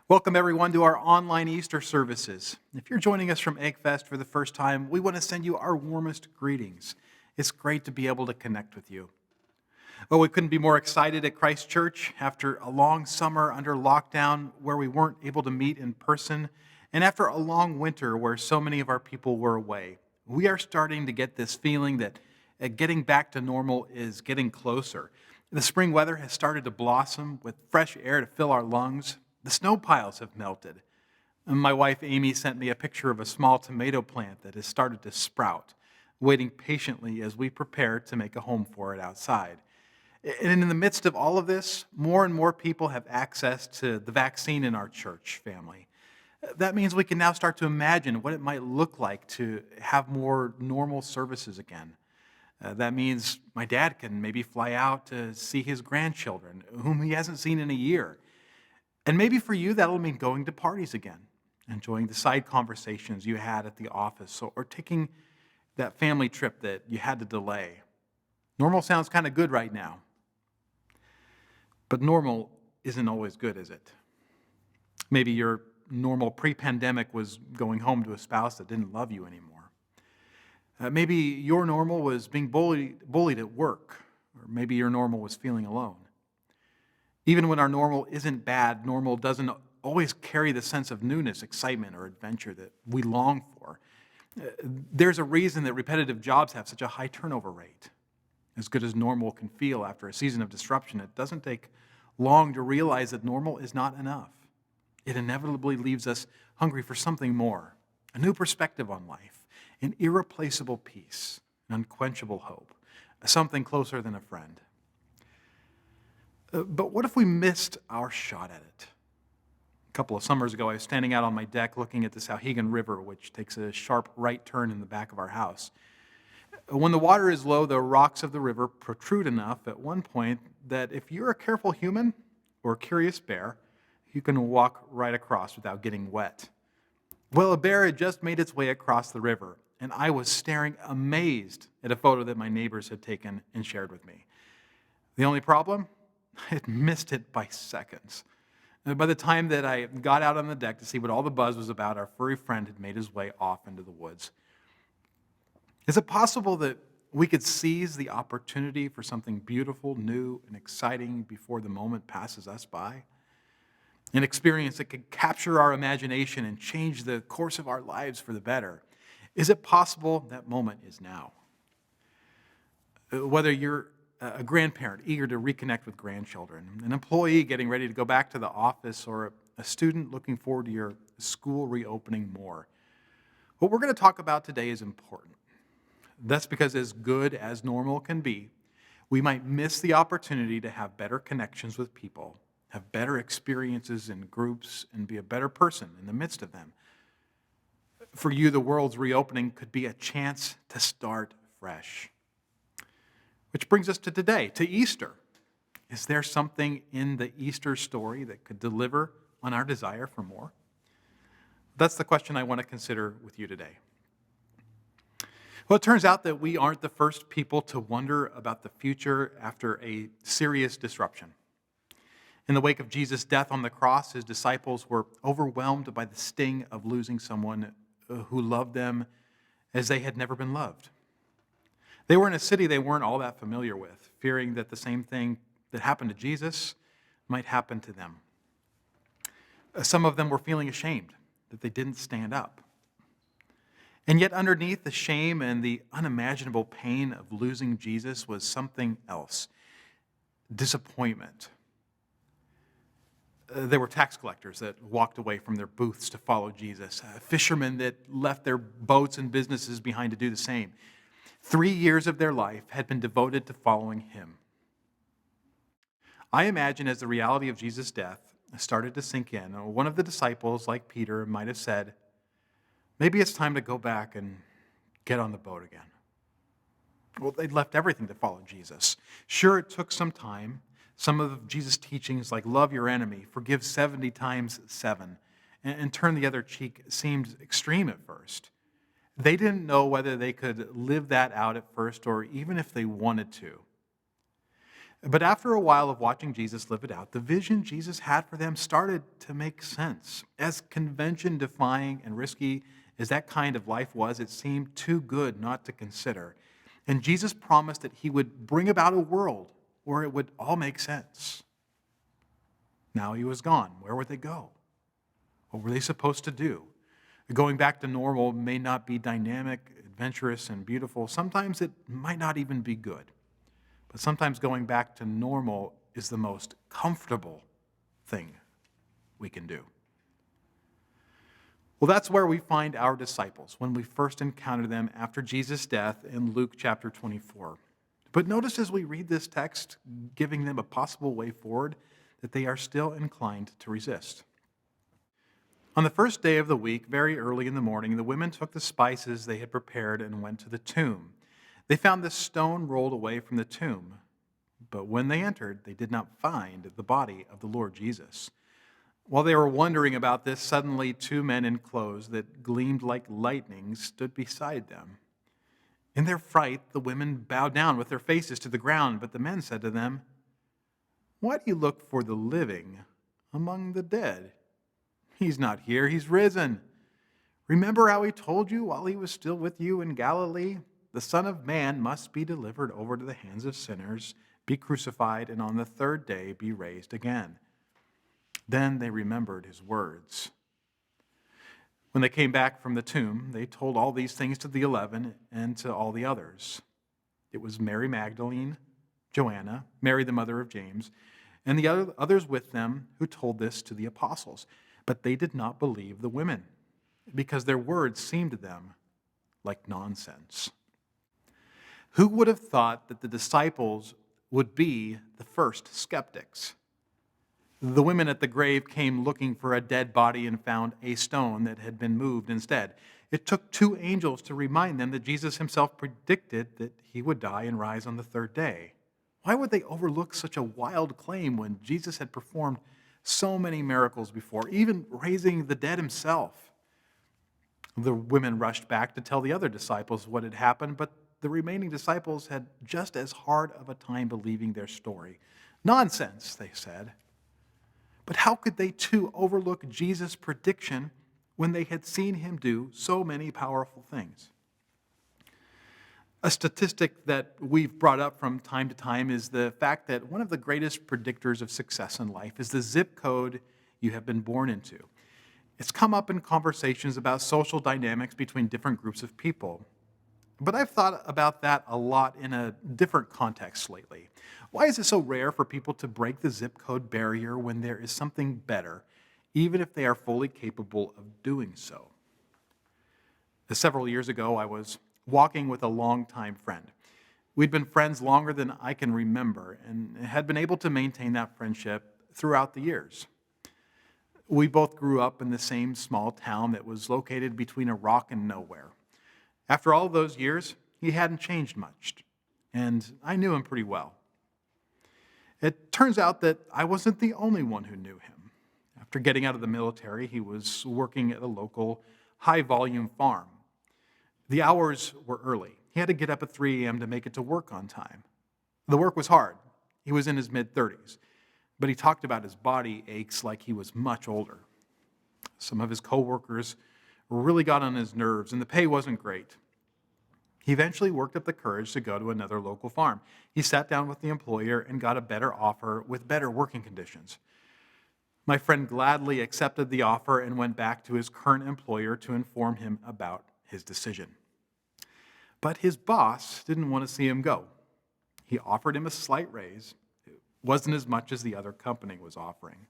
Welcome, everyone, to our online Easter services. If you're joining us from Eggfest for the first time, we want to send you our warmest greetings. It's great to be able to connect with you. Well, we couldn't be more excited at Christ Church after a long summer under lockdown where we weren't able to meet in person, and after a long winter where so many of our people were away. We are starting to get this feeling that getting back to normal is getting closer. The spring weather has started to blossom with fresh air to fill our lungs. The snow piles have melted. And my wife Amy sent me a picture of a small tomato plant that has started to sprout, waiting patiently as we prepare to make a home for it outside. And in the midst of all of this, more and more people have access to the vaccine in our church family. That means we can now start to imagine what it might look like to have more normal services again. That means my dad can maybe fly out to see his grandchildren, whom he hasn't seen in a year. And maybe for you, that'll mean going to parties again, enjoying the side conversations you had at the office, or taking that family trip that you had to delay. Normal sounds kind of good right now. But normal isn't always good, is it? Maybe your normal pre-pandemic was going home to a spouse that didn't love you anymore. Maybe your normal was being bullied at work, or maybe your normal was feeling alone. Even when our normal isn't bad, normal doesn't always carry the sense of newness, excitement, or adventure that we long for. There's a reason that repetitive jobs have such a high turnover rate. As good as normal can feel after a season of disruption, it doesn't take long to realize that normal is not enough. It inevitably leaves us hungry for something more, a new perspective on life, an irreplaceable peace, an unquenchable hope, something closer than a friend. But what if we missed our shot at it? A couple of summers ago, I was standing out on my deck looking at the Sauhegan River, which takes a sharp right turn in the back of our house. When the water is low, the rocks of the river protrude enough at one point that if you're a careful human or a curious bear, you can walk right across without getting wet. Well, a bear had just made its way across the river, and I was staring amazed at a photo that my neighbors had taken and shared with me. The only problem? I had missed it by seconds. And by the time that I got out on the deck to see what all the buzz was about, our furry friend had made his way off into the woods. Is it possible that we could seize the opportunity for something beautiful, new, and exciting before the moment passes us by? An experience that could capture our imagination and change the course of our lives for the better. Is it possible that moment is now? Whether you're a grandparent eager to reconnect with grandchildren, an employee getting ready to go back to the office, or a student looking forward to your school reopening more. What we're going to talk about today is important. That's because as good as normal can be, we might miss the opportunity to have better connections with people, have better experiences in groups, and be a better person in the midst of them. For you, the world's reopening could be a chance to start fresh. Which brings us to today, to Easter. Is there something in the Easter story that could deliver on our desire for more? That's the question I want to consider with you today. Well, it turns out that we aren't the first people to wonder about the future after a serious disruption. In the wake of Jesus' death on the cross, his disciples were overwhelmed by the sting of losing someone who loved them as they had never been loved. They were in a city they weren't all that familiar with, fearing that the same thing that happened to Jesus might happen to them. Some of them were feeling ashamed that they didn't stand up. And yet underneath the shame and the unimaginable pain of losing Jesus was something else: disappointment. There were tax collectors that walked away from their booths to follow Jesus, fishermen that left their boats and businesses behind to do the same. 3 years of their life had been devoted to following him. I imagine as the reality of Jesus' death started to sink in, one of the disciples, like Peter, might have said, maybe it's time to go back and get on the boat again. Well, they'd left everything to follow Jesus. Sure, it took some time. Some of Jesus' teachings, like love your enemy, forgive 70 times 7, and turn the other cheek, seemed extreme at first. They didn't know whether they could live that out at first or even if they wanted to. But after a while of watching Jesus live it out, the vision Jesus had for them started to make sense. As convention-defying and risky as that kind of life was, it seemed too good not to consider. And Jesus promised that he would bring about a world where it would all make sense. Now he was gone. Where would they go? What were they supposed to do? Going back to normal may not be dynamic, adventurous, and beautiful. Sometimes it might not even be good. But sometimes going back to normal is the most comfortable thing we can do. Well, that's where we find our disciples when we first encounter them after Jesus' death in Luke chapter 24. But notice as we read this text, giving them a possible way forward, that they are still inclined to resist. On the first day of the week, very early in the morning, the women took the spices they had prepared and went to the tomb. They found the stone rolled away from the tomb, but when they entered, they did not find the body of the Lord Jesus. While they were wondering about this, suddenly 2 men in clothes that gleamed like lightning stood beside them. In their fright, the women bowed down with their faces to the ground, but the men said to them, "Why do you look for the living among the dead? He's not here, he's risen. Remember how he told you while he was still with you in Galilee? The Son of Man must be delivered over to the hands of sinners, be crucified, and on the third day be raised again." Then they remembered his words. When they came back from the tomb, they told all these things to the 11 and to all the others. It was Mary Magdalene, Joanna, Mary the mother of James, and the others with them who told this to the apostles. But they did not believe the women, because their words seemed to them like nonsense. Who would have thought that the disciples would be the first skeptics? The women at the grave came looking for a dead body and found a stone that had been moved instead. It took 2 angels to remind them that Jesus himself predicted that he would die and rise on the third day. Why would they overlook such a wild claim when Jesus had performed so many miracles before, even raising the dead himself? The women rushed back to tell the other disciples what had happened, but the remaining disciples had just as hard of a time believing their story. "Nonsense," they said. But how could they too overlook Jesus' prediction when they had seen him do so many powerful things? A statistic that we've brought up from time to time is the fact that one of the greatest predictors of success in life is the zip code you have been born into. It's come up in conversations about social dynamics between different groups of people. But I've thought about that a lot in a different context lately. Why is it so rare for people to break the zip code barrier when there is something better, even if they are fully capable of doing so? Several years ago, I was walking with a longtime friend. We'd been friends longer than I can remember and had been able to maintain that friendship throughout the years. We both grew up in the same small town that was located between a rock and nowhere. After all those years, he hadn't changed much, and I knew him pretty well. It turns out that I wasn't the only one who knew him. After getting out of the military, he was working at a local high-volume farm. The hours were early. He had to get up at 3 a.m. to make it to work on time. The work was hard. He was in his mid-30s, but he talked about his body aches like he was much older. Some of his coworkers really got on his nerves, and the pay wasn't great. He eventually worked up the courage to go to another local farm. He sat down with the employer and got a better offer with better working conditions. My friend gladly accepted the offer and went back to his current employer to inform him about his decision. But his boss didn't want to see him go. He offered him a slight raise. It wasn't as much as the other company was offering.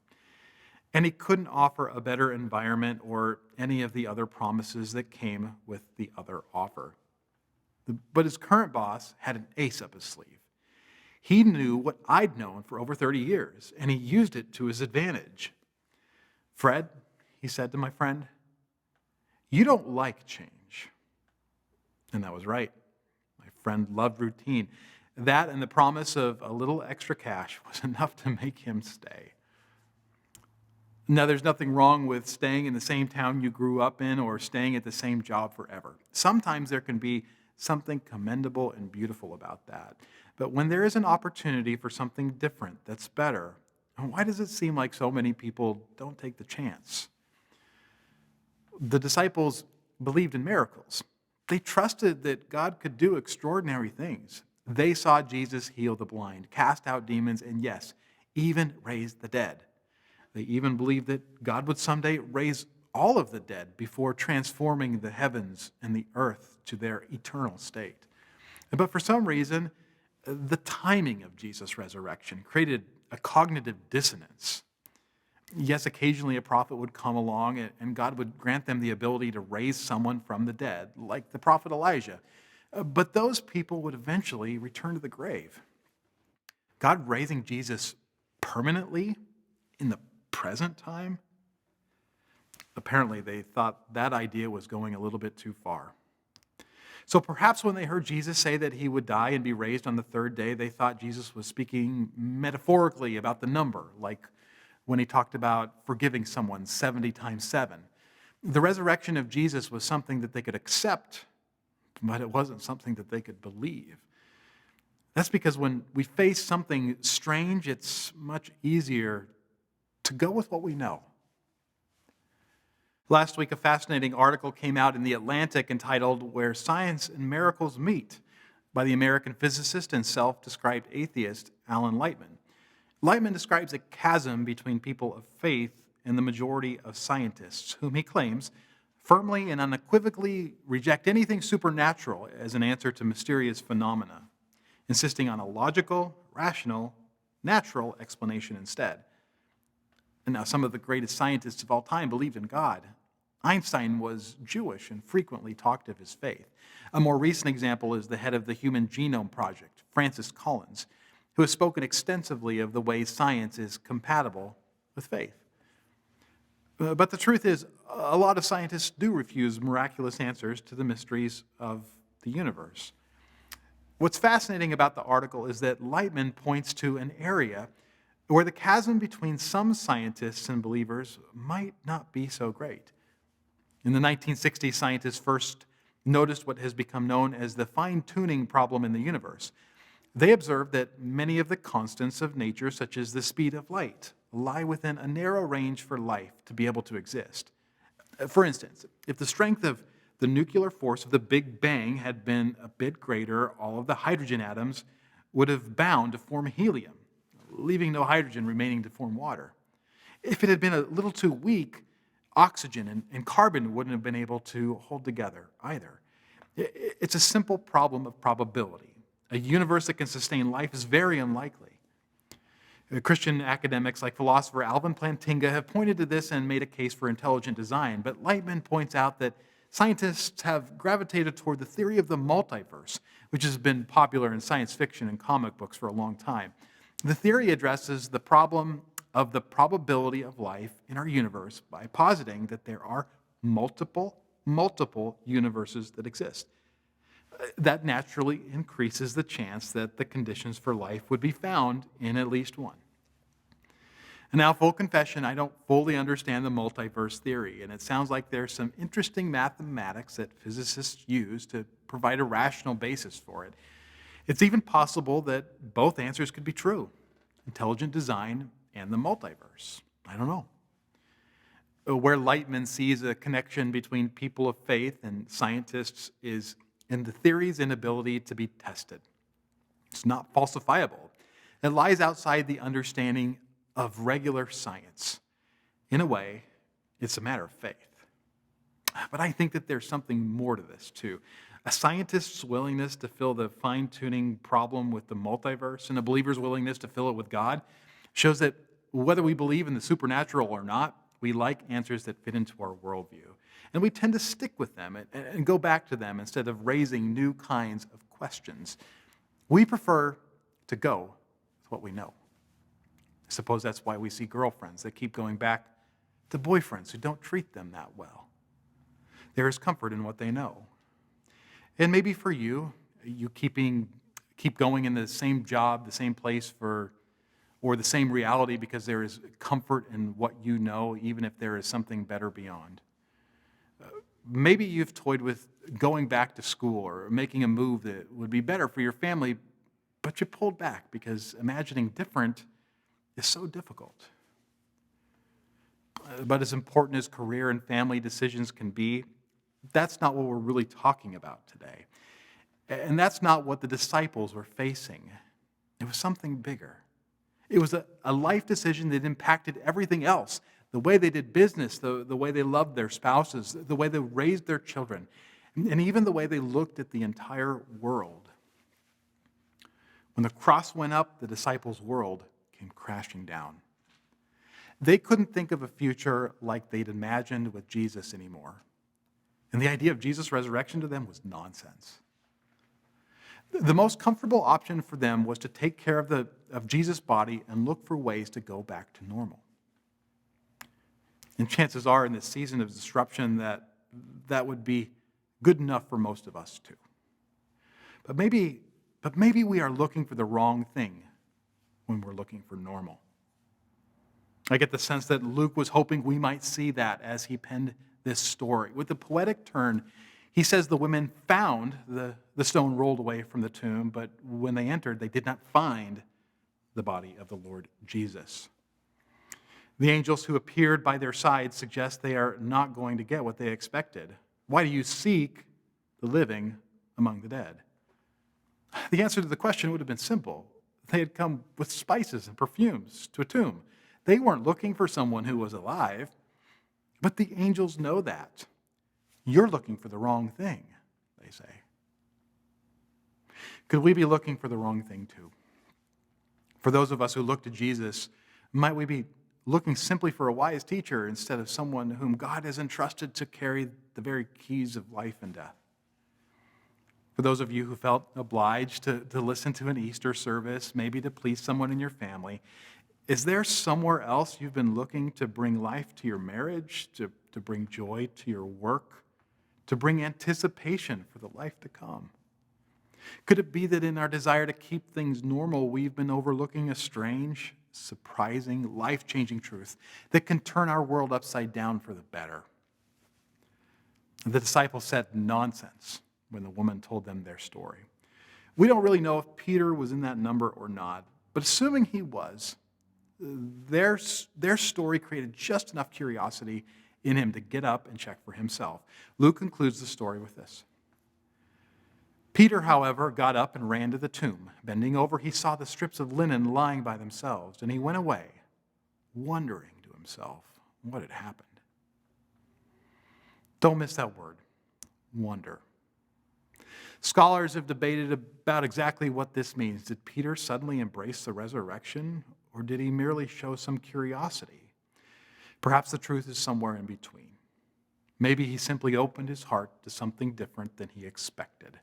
And he couldn't offer a better environment or any of the other promises that came with the other offer. But his current boss had an ace up his sleeve. He knew what I'd known for over 30 years, and he used it to his advantage. "Fred," he said to my friend, "you don't like change." And that was right. My friend loved routine. That and the promise of a little extra cash was enough to make him stay. Now, there's nothing wrong with staying in the same town you grew up in or staying at the same job forever. Sometimes there can be something commendable and beautiful about that. But when there is an opportunity for something different that's better, why does it seem like so many people don't take the chance? The disciples believed in miracles. They trusted that God could do extraordinary things. They saw Jesus heal the blind, cast out demons, and yes, even raise the dead. They even believed that God would someday raise all of the dead before transforming the heavens and the earth to their eternal state. But for some reason, the timing of Jesus' resurrection created a cognitive dissonance. Yes, occasionally a prophet would come along and God would grant them the ability to raise someone from the dead, like the prophet Elijah. But those people would eventually return to the grave. God raising Jesus permanently in the present time? Apparently, they thought that idea was going a little bit too far. So perhaps when they heard Jesus say that he would die and be raised on the third day, they thought Jesus was speaking metaphorically about the number, like when he talked about forgiving someone 70 times 7. The resurrection of Jesus was something that they could accept, but it wasn't something that they could believe. That's because when we face something strange, it's much easier to go with what we know. Last week, a fascinating article came out in The Atlantic entitled "Where Science and Miracles Meet" by the American physicist and self-described atheist Alan Lightman. Lightman describes a chasm between people of faith and the majority of scientists, whom he claims firmly and unequivocally reject anything supernatural as an answer to mysterious phenomena, insisting on a logical, rational, natural explanation instead. And now some of the greatest scientists of all time believed in God. Einstein was Jewish and frequently talked of his faith. A more recent example is the head of the Human Genome Project, Francis Collins, who has spoken extensively of the way science is compatible with faith. But the truth is, a lot of scientists do refuse miraculous answers to the mysteries of the universe. What's fascinating about the article is that Lightman points to an area where the chasm between some scientists and believers might not be so great. In the 1960s, scientists first noticed what has become known as the fine-tuning problem in the universe. They observed that many of the constants of nature, such as the speed of light, lie within a narrow range for life to be able to exist. For instance, if the strength of the nuclear force of the Big Bang had been a bit greater, all of the hydrogen atoms would have bound to form helium, leaving no hydrogen remaining to form water. If it had been a little too weak, oxygen and carbon wouldn't have been able to hold together either. It's a simple problem of probability. A universe that can sustain life is very unlikely. Christian academics like philosopher Alvin Plantinga have pointed to this and made a case for intelligent design, but Lightman points out that scientists have gravitated toward the theory of the multiverse, which has been popular in science fiction and comic books for a long time. The theory addresses the problem of the probability of life in our universe by positing that there are multiple universes that exist. That naturally increases the chance that the conditions for life would be found in at least one. And now, full confession, I don't fully understand the multiverse theory, and it sounds like there's some interesting mathematics that physicists use to provide a rational basis for it. It's even possible that both answers could be true: intelligent design and the multiverse. I don't know. Where Lightman sees a connection between people of faith and scientists is in the theory's inability to be tested. It's not falsifiable. It lies outside the understanding of regular science. In a way, it's a matter of faith. But I think that there's something more to this, too. A scientist's willingness to fill the fine-tuning problem with the multiverse and a believer's willingness to fill it with God shows that whether we believe in the supernatural or not, we like answers that fit into our worldview. And we tend to stick with them and go back to them instead of raising new kinds of questions. We prefer to go with what we know. I suppose that's why we see girlfriends that keep going back to boyfriends who don't treat them that well. There is comfort in what they know. And maybe for you, you keep going in the same job, the same place or the same reality because there is comfort in what you know, even if there is something better beyond. Maybe you've toyed with going back to school or making a move that would be better for your family, but you pulled back because imagining different is so difficult. But as important as career and family decisions can be, that's not what we're really talking about today. And that's not what the disciples were facing. It was something bigger. It was a life decision that impacted everything else. The way they did business, the way they loved their spouses, the way they raised their children, and even the way they looked at the entire world. When the cross went up, the disciples' world came crashing down. They couldn't think of a future like they'd imagined with Jesus anymore. And the idea of Jesus' resurrection to them was nonsense. The most comfortable option for them was to take care of Jesus' body and look for ways to go back to normal. And chances are in this season of disruption that would be good enough for most of us too. But maybe we are looking for the wrong thing when we're looking for normal. I get the sense that Luke was hoping we might see that as he penned this story. With the poetic turn, he says the women found the stone rolled away from the tomb, but when they entered, they did not find the body of the Lord Jesus. The angels who appeared by their side suggest they are not going to get what they expected. Why do you seek the living among the dead? The answer to the question would have been simple. They had come with spices and perfumes to a tomb. They weren't looking for someone who was alive, but the angels know that. You're looking for the wrong thing, they say. Could we be looking for the wrong thing too? For those of us who look to Jesus, might we be looking simply for a wise teacher instead of someone whom God has entrusted to carry the very keys of life and death? For those of you who felt obliged to listen to an Easter service, maybe to please someone in your family, is there somewhere else you've been looking to bring life to your marriage, to bring joy to your work, to bring anticipation for the life to come? Could it be that in our desire to keep things normal, we've been overlooking a strange, surprising, life-changing truth that can turn our world upside down for the better? The disciples said nonsense when the woman told them their story. We don't really know if Peter was in that number or not, but assuming he was, their story created just enough curiosity in him to get up and check for himself. Luke concludes the story with this. Peter, however, got up and ran to the tomb. Bending over, he saw the strips of linen lying by themselves, and he went away, wondering to himself what had happened. Don't miss that word, wonder. Scholars have debated about exactly what this means. Did Peter suddenly embrace the resurrection, or did he merely show some curiosity? Perhaps the truth is somewhere in between. Maybe he simply opened his heart to something different than he expected.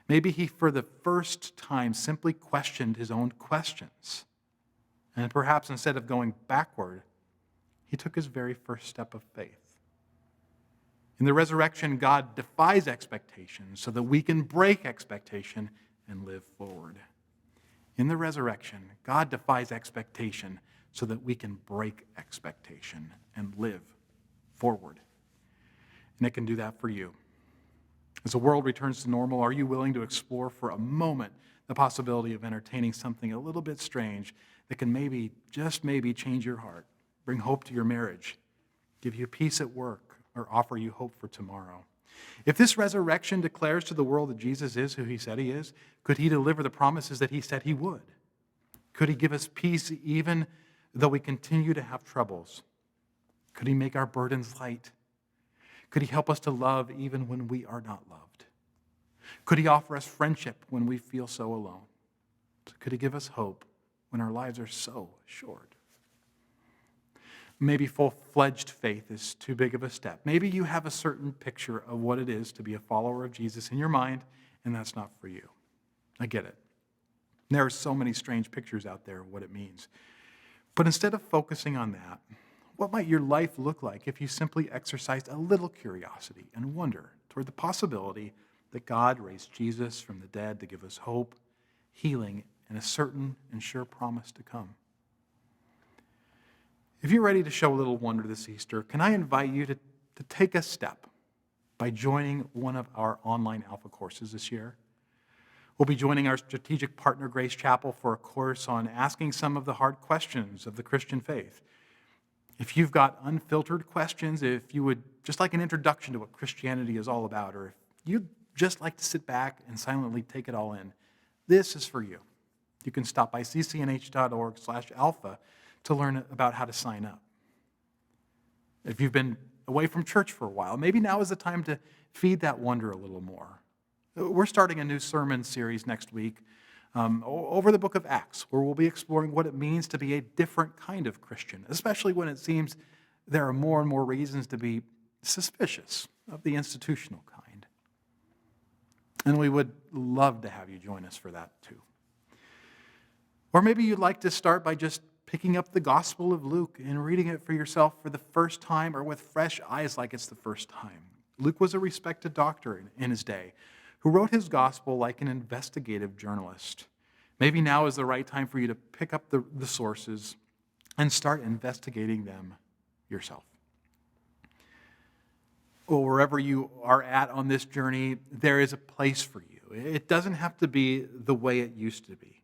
Maybe he, for the first time, simply questioned his own questions. And perhaps instead of going backward, he took his very first step of faith. In the resurrection, God defies expectation so that we can break expectation and live forward. In the resurrection, God defies expectation so that we can break expectation and live forward. And it can do that for you. As the world returns to normal, are you willing to explore for a moment the possibility of entertaining something a little bit strange that can maybe, just maybe, change your heart, bring hope to your marriage, give you peace at work, or offer you hope for tomorrow? If this resurrection declares to the world that Jesus is who he said he is, could he deliver the promises that he said he would? Could he give us peace even though we continue to have troubles? Could he make our burdens light? Could he help us to love even when we are not loved? Could he offer us friendship when we feel so alone? Could he give us hope when our lives are so short? Maybe full-fledged faith is too big of a step. Maybe you have a certain picture of what it is to be a follower of Jesus in your mind, and that's not for you. I get it. There are so many strange pictures out there of what it means. But instead of focusing on that, what might your life look like if you simply exercised a little curiosity and wonder toward the possibility that God raised Jesus from the dead to give us hope, healing, and a certain and sure promise to come? If you're ready to show a little wonder this Easter, can I invite you to take a step by joining one of our online Alpha courses this year? We'll be joining our strategic partner, Grace Chapel, for a course on asking some of the hard questions of the Christian faith. If you've got unfiltered questions, if you would just like an introduction to what Christianity is all about, or if you'd just like to sit back and silently take it all in, this is for you. You can stop by ccnh.org/alpha to learn about how to sign up. If you've been away from church for a while, maybe now is the time to feed that wonder a little more. We're starting a new sermon series next week over the book of Acts, where we'll be exploring what it means to be a different kind of Christian, especially when it seems there are more and more reasons to be suspicious of the institutional kind. And we would love to have you join us for that too. Or maybe you'd like to start by just picking up the Gospel of Luke and reading it for yourself for the first time or with fresh eyes like it's the first time. Luke was a respected doctor in his day who wrote his gospel like an investigative journalist. Maybe now is the right time for you to pick up the sources and start investigating them yourself. Well, wherever you are at on this journey, there is a place for you. It doesn't have to be the way it used to be.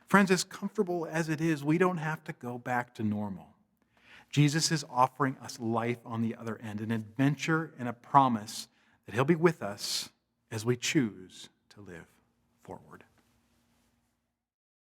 Friends, as comfortable as it is, we don't have to go back to normal. Jesus is offering us life on the other end, an adventure and a promise that he'll be with us as we choose to live forward.